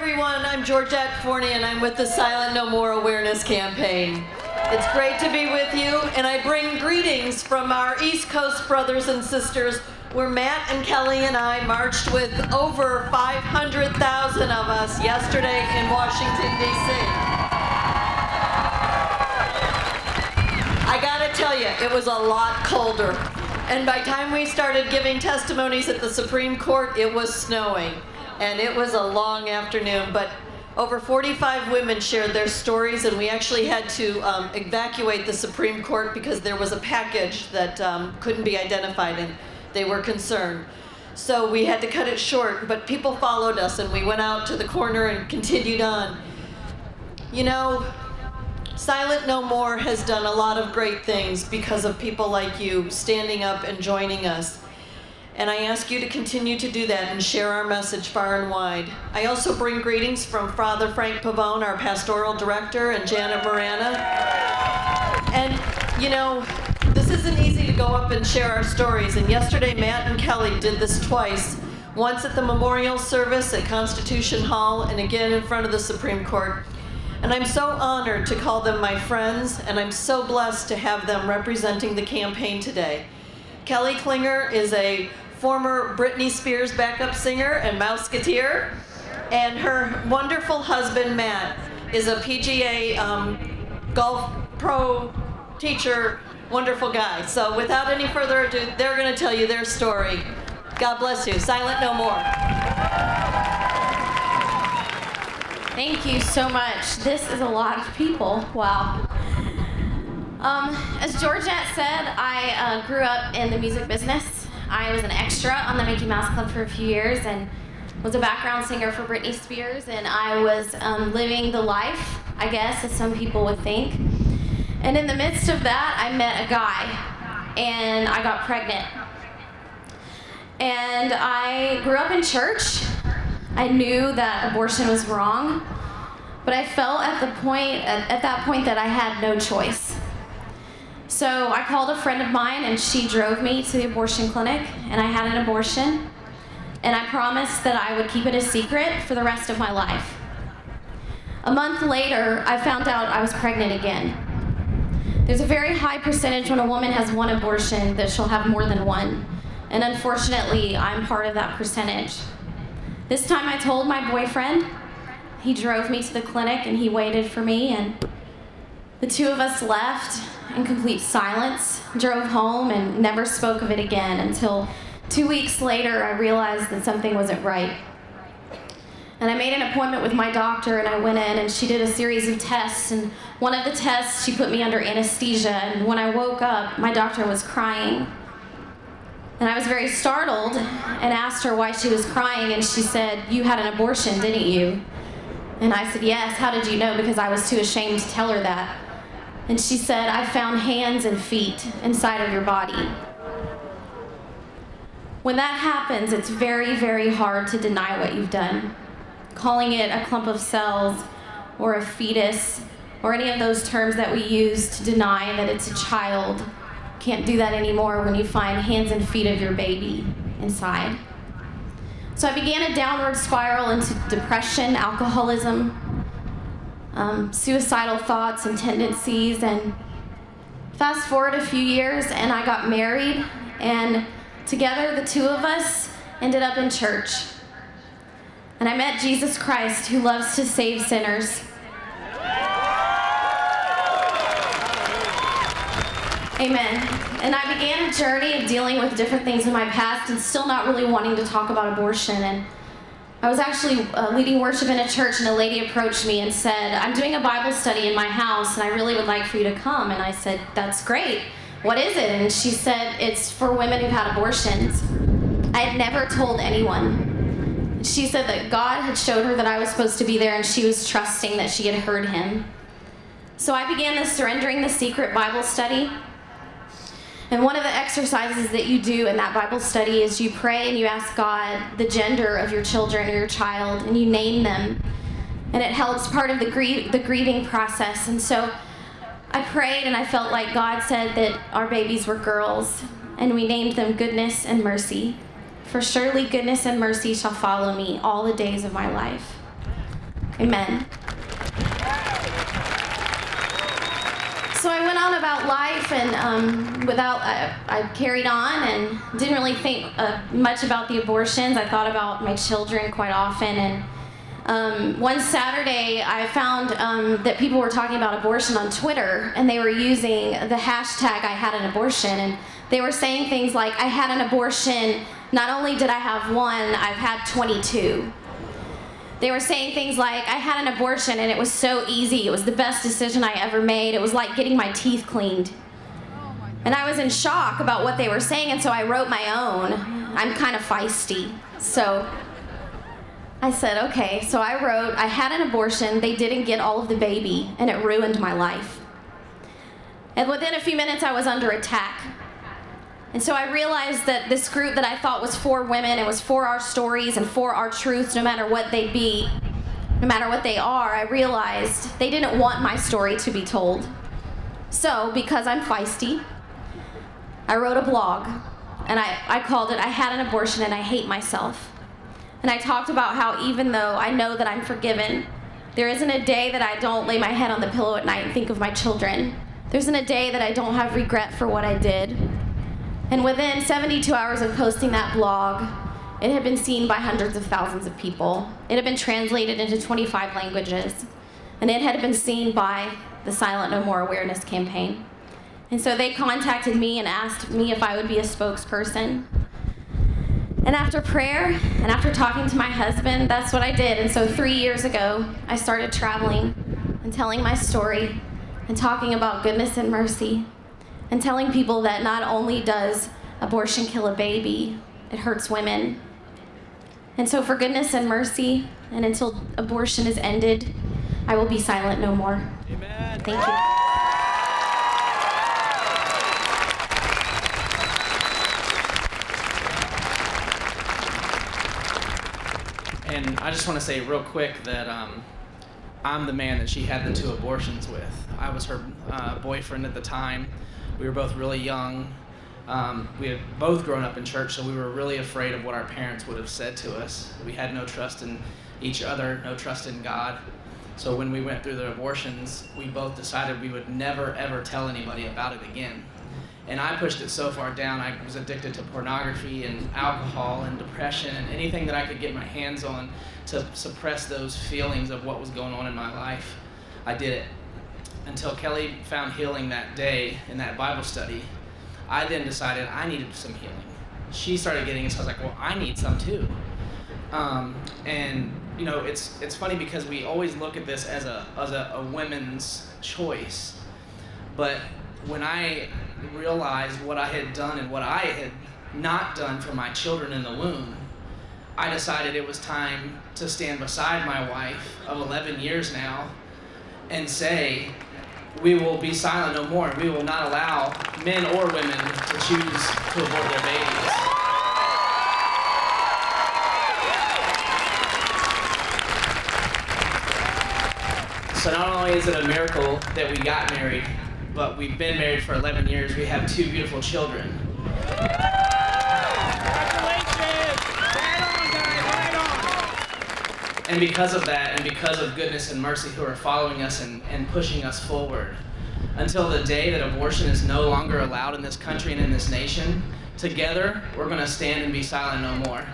everyone, I'm Georgette Forney and I'm with the Silent No More Awareness Campaign. It's great to be with you, and I bring greetings from our East Coast brothers and sisters, where Matt and Kelly and I marched with over 500,000 of us yesterday in Washington, D.C. I gotta tell you, it was a lot colder. And by the time we started giving testimonies at the Supreme Court, it was snowing. And it was a long afternoon, but over 45 women shared their stories, and we actually had to evacuate the Supreme Court because there was a package that couldn't be identified, and they were concerned. So we had to cut it short, but people followed us, and we went out to the corner and continued on. You know, Silent No More has done a lot of great things because of people like you standing up and joining us. And I ask you to continue to do that and share our message far and wide. I also bring greetings from Father Frank Pavone, our pastoral director, and Janet Morana. And, you know, this isn't easy to go up and share our stories. And yesterday, Matt and Kelly did this twice. Once at the memorial service at Constitution Hall, and again in front of the Supreme Court. And I'm so honored to call them my friends, and I'm so blessed to have them representing the campaign today. Kelly Klinger is a former Britney Spears backup singer and mouseketeer, and her wonderful husband, Matt, is a PGA golf pro teacher, wonderful guy. So without any further ado, they're going to tell you their story. God bless you. Silent No More. Thank you so much. This is a lot of people. Wow. As Georgette said, I grew up in the music business. I was an extra on the Mickey Mouse Club for a few years and was a background singer for Britney Spears, and I was living the life, I guess, as some people would think. And in the midst of that, I met a guy, and I got pregnant. And I grew up in church. I knew that abortion was wrong, but I felt at that point that I had no choice. So I called a friend of mine, and she drove me to the abortion clinic, and I had an abortion, and I promised that I would keep it a secret for the rest of my life. A month later, I found out I was pregnant again. There's a very high percentage when a woman has one abortion that she'll have more than one, and unfortunately, I'm part of that percentage. This time I told my boyfriend. He drove me to the clinic, and he waited for me, and the two of us left in complete silence, drove home, and never spoke of it again until 2 weeks later I realized that something wasn't right. And I made an appointment with my doctor, and I went in, and she did a series of tests, and one of the tests she put me under anesthesia, and when I woke up, my doctor was crying. And I was very startled and asked her why she was crying, and she said, "You had an abortion, didn't you?" And I said, "Yes, how did you know?" Because I was too ashamed to tell her that. And she said, "I found hands and feet inside of your body." When that happens, it's very, very hard to deny what you've done. Calling it a clump of cells or a fetus or any of those terms that we use to deny that it's a child, can't do that anymore when you find hands and feet of your baby inside. So I began a downward spiral into depression, alcoholism, suicidal thoughts and tendencies, and fast forward a few years and I got married, and together the two of us ended up in church. And I met Jesus Christ, who loves to save sinners. Amen. And I began a journey of dealing with different things in my past and still not really wanting to talk about abortion. And I was actually leading worship in a church, and a lady approached me and said, "I'm doing a Bible study in my house, and I really would like for you to come." And I said, "That's great. What is it?" And she said, "It's for women who've had abortions." I had never told anyone. She said that God had showed her that I was supposed to be there, and she was trusting that she had heard him. So I began the Surrendering the Secret Bible study. And one of the exercises that you do in that Bible study is you pray and you ask God the gender of your children or your child, and you name them. And it helps part of the grieving process. And so I prayed, and I felt like God said that our babies were girls, and we named them Goodness and Mercy. For surely goodness and mercy shall follow me all the days of my life. Amen. So I went on about life, and I carried on and didn't really think much about the abortions. I thought about my children quite often, and one Saturday I found that people were talking about abortion on Twitter, and they were using the hashtag I had an abortion, and they were saying things like, I had an abortion, not only did I have one, I've had 22. They were saying things like, I had an abortion and it was so easy. It was the best decision I ever made. It was like getting my teeth cleaned. And I was in shock about what they were saying, and so I wrote my own. I'm kind of feisty. So I said, okay. So I wrote, I had an abortion. They didn't get all of the baby, and it ruined my life. And within a few minutes, I was under attack. And so I realized that this group that I thought was for women, it was for our stories and for our truths, no matter what they be, no matter what they are, I realized they didn't want my story to be told. So, because I'm feisty, I wrote a blog, and I called it, I Had an Abortion and I Hate Myself. And I talked about how even though I know that I'm forgiven, there isn't a day that I don't lay my head on the pillow at night and think of my children. There isn't a day that I don't have regret for what I did. And within 72 hours of posting that blog, it had been seen by hundreds of thousands of people. It had been translated into 25 languages. And it had been seen by the Silent No More Awareness campaign. And so they contacted me and asked me if I would be a spokesperson. And after prayer, and after talking to my husband, that's what I did. And so 3 years ago, I started traveling and telling my story and talking about goodness and mercy, and telling people that not only does abortion kill a baby, it hurts women. And so for goodness and mercy, and until abortion is ended, I will be silent no more. Amen. Thank you. And I just want to say real quick that I'm the man that she had the 2 abortions with. I was her boyfriend at the time. We were both really young. We had both grown up in church, so we were really afraid of what our parents would have said to us. We had no trust in each other, no trust in God. So when we went through the abortions, we both decided we would never, ever tell anybody about it again. And I pushed it so far down, I was addicted to pornography and alcohol and depression and anything that I could get my hands on to suppress those feelings of what was going on in my life. I did it. Until Kelly found healing that day in that Bible study. I then decided I needed some healing. She started getting it, so I was like, well, I need some too. And you know, it's funny because we always look at this as a women's choice. But when I realized what I had done and what I had not done for my children in the womb, I decided it was time to stand beside my wife of 11 years now and say, we will be silent no more. We will not allow men or women to choose to abort their babies. So not only is it a miracle that we got married, but we've been married for 11 years. We have 2 beautiful children. And because of that, and because of goodness and mercy who are following us and pushing us forward, until the day that abortion is no longer allowed in this country and in this nation, together we're going to stand and be silent no more.